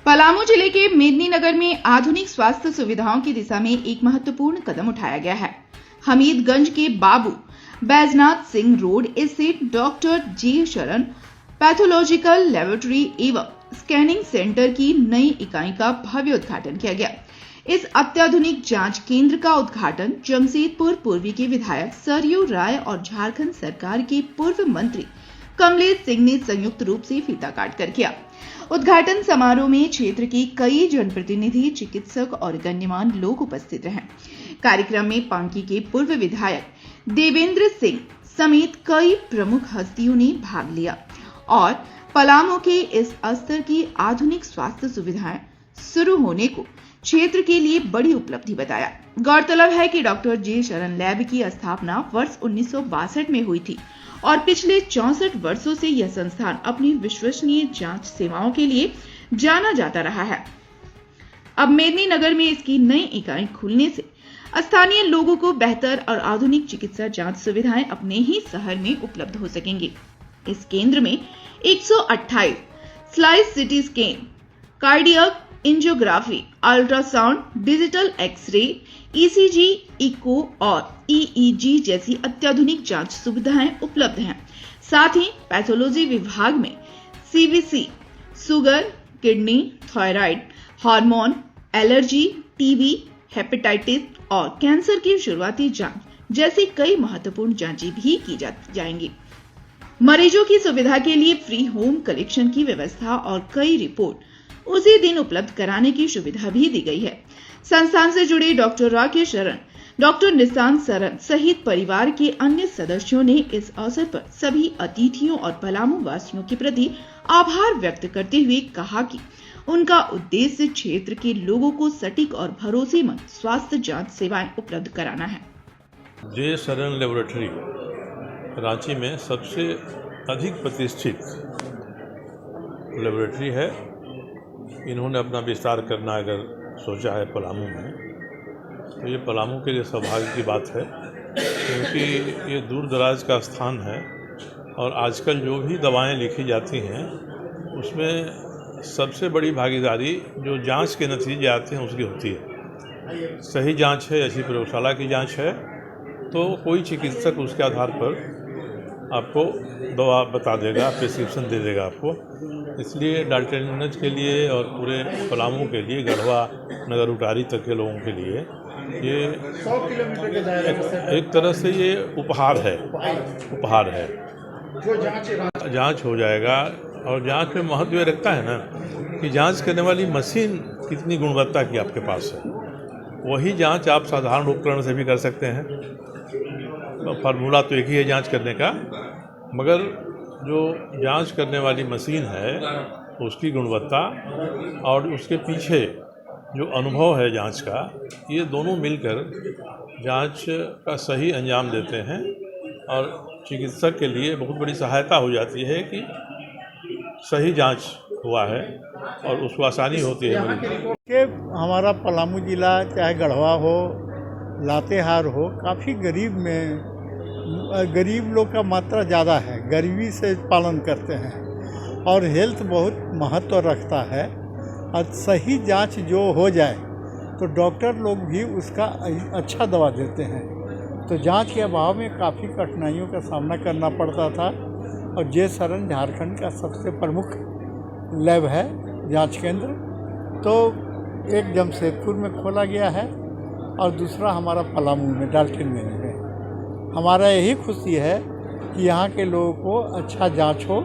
पलामू जिले के मेदिनीनगर में आधुनिक स्वास्थ्य सुविधाओं की दिशा में एक महत्वपूर्ण कदम उठाया गया है। हमीदगंज के बाबू बैजनाथ सिंह रोड स्थित डॉक्टर जे शरण पैथोलॉजिकल लेबोरेटरी एवं स्कैनिंग सेंटर की नई इकाई का भव्य उद्घाटन किया गया। इस अत्याधुनिक जांच केंद्र का उद्घाटन जमशेदपुर पूर्वी के विधायक सरयू राय और झारखंड सरकार के पूर्व मंत्री कमलेश सिंह ने संयुक्त रूप से फीता काट कर किया। उद्घाटन समारोह में क्षेत्र के कई जनप्रतिनिधि, चिकित्सक और गण्यमान्य लोग उपस्थित रहे। कार्यक्रम में पांकी के पूर्व विधायक देवेंद्र सिंह समेत कई प्रमुख हस्तियों ने भाग लिया और पलामू के इस स्तर की आधुनिक स्वास्थ्य सुविधाएं शुरू होने को क्षेत्र के लिए बड़ी उपलब्धि बताया। गौरतलब है कि डॉक्टर जे शरण लैब की स्थापना वर्ष 1962 में हुई थी और पिछले 64 वर्षों से यह संस्थान अपनी विश्वसनीय जांच सेवाओं के लिए जाना जाता रहा है। अब मेदिनीनगर में इसकी नई इकाई खुलने से स्थानीय लोगों को बेहतर और आधुनिक चिकित्सा जांच सुविधाएं अपने ही शहर में उपलब्ध हो सकेंगी। इस केंद्र में 128 slice CT scan, cardiac angiography, ultrasound, digital x-ray, ECG, echo और ईईजी जैसी अत्याधुनिक जांच सुविधाएं उपलब्ध हैं। साथ ही पैथोलॉजी विभाग में CBC, sugar, kidney, thyroid, hormone, allergy, TB, hepatitis और कैंसर की शुरुआती जांच जैसी कई महत्वपूर्ण जांचें भी की जाएंगी। मरीजों की सुविधा के लिए फ्री होम कलेक्शन की व्यवस्था और कई रिपोर्ट उसी दिन उपलब्ध कराने की सुविधा भी दी गई है। संस्थान से जुड़े डॉक्टर राकेश शरण, डॉक्टर निशांत शरण सहित परिवार के अन्य सदस्यों ने इस अवसर पर सभी अतिथियों और पलामू वासियों के प्रति आभार व्यक्त करते हुए कहा कि उनका उद्देश्य क्षेत्र के लोगों को सटीक और भरोसेमंद स्वास्थ्य जांच सेवाएं उपलब्ध कराना है। जे शरण लेबोरेटरी रांची में सबसे अधिक प्रतिष्ठित लेबोरेटरी है। इन्होंने अपना विस्तार करना अगर सोचा है पलामू में, तो ये पलामू के लिए सौभाग्य की बात है, क्योंकि ये दूर दराज का स्थान है और आजकल जो भी दवाएं लिखी जाती हैं उसमें सबसे बड़ी भागीदारी जो जांच के नतीजे आते हैं उसकी होती है। सही जांच है, अच्छी प्रयोगशाला की जांच है, तो कोई चिकित्सक उसके आधार पर आपको दवा बता देगा, प्रिस्क्रिप्शन दे देगा आपको। इसलिए डाल्टनगंज के लिए और पूरे पलामू के लिए, गढ़वा नगर उटारी तक के लोगों के लिए ये 100 किलोमीटर के दायरे एक तरह से ये उपहार है जो जांच हो जाएगा। और जांच में महत्व ये रखता है ना कि जांच करने वाली मशीन कितनी गुणवत्ता की आपके पास है। वही जांच आप साधारण उपकरण से भी कर सकते हैं। फार्मूला तो एक ही है जांच करने का, मगर जो जांच करने वाली मशीन है उसकी गुणवत्ता और उसके पीछे जो अनुभव है जांच का, ये दोनों मिलकर जांच का सही अंजाम देते हैं और चिकित्सक के लिए बहुत बड़ी सहायता हो जाती है कि सही जांच हुआ है और उसको आसानी होती है। कि हमारा पलामू जिला चाहे गढ़वा हो, लातेहार हो, काफ़ी गरीब लोग का मात्रा ज़्यादा है, गरीबी से पालन करते हैं और हेल्थ बहुत महत्व रखता है। और सही जांच जो हो जाए तो डॉक्टर लोग भी उसका अच्छा दवा देते हैं। तो जांच के अभाव में काफ़ी कठिनाइयों का सामना करना पड़ता था और जे शरण झारखंड का सबसे प्रमुख लैब है, जांच केंद्र। तो एक जमशेदपुर में खोला गया है और दूसरा हमारा पलामू में, डाल्टनगंज में। हमारा यही खुशी है कि यहाँ के लोगों को अच्छा जांच हो,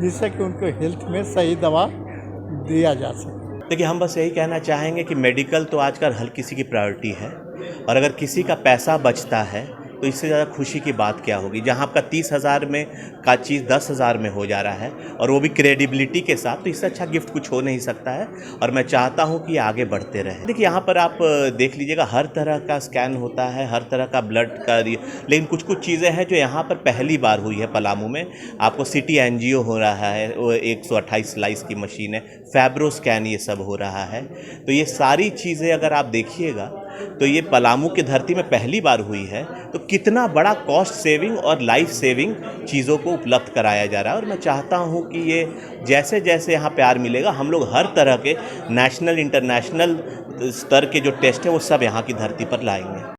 जिससे कि उनको हेल्थ में सही दवा दिया जा सके। देखिए, हम बस यही कहना चाहेंगे कि मेडिकल तो आजकल हर किसी की प्रायोरिटी है और अगर किसी का पैसा बचता है तो इससे ज़्यादा खुशी की बात क्या होगी। जहां आपका 30,000 में का चीज़ 10,000 में हो जा रहा है और वो भी क्रेडिबिलिटी के साथ, तो इससे अच्छा गिफ्ट कुछ हो नहीं सकता है और मैं चाहता हूं कि आगे बढ़ते रहे। देखिए, यहाँ पर आप देख लीजिएगा, हर तरह का स्कैन होता है, हर तरह का ब्लड का, लेकिन कुछ कुछ चीज़ें हैं जो यहाँ पर पहली बार हुई है पलामू में। आपको सिटी एनजीओ हो रहा है, वो 128 स्लाइस की मशीन है, फैब्रो स्कैन, ये सब हो रहा है। तो ये सारी चीज़ें अगर आप देखिएगा तो ये पलामू की धरती में पहली बार हुई है, तो कितना बड़ा कॉस्ट सेविंग और लाइफ सेविंग चीज़ों को उपलब्ध कराया जा रहा है। और मैं चाहता हूँ कि ये जैसे जैसे यहाँ प्यार मिलेगा, हम लोग हर तरह के नेशनल इंटरनेशनल स्तर के जो टेस्ट हैं वो सब यहाँ की धरती पर लाएंगे।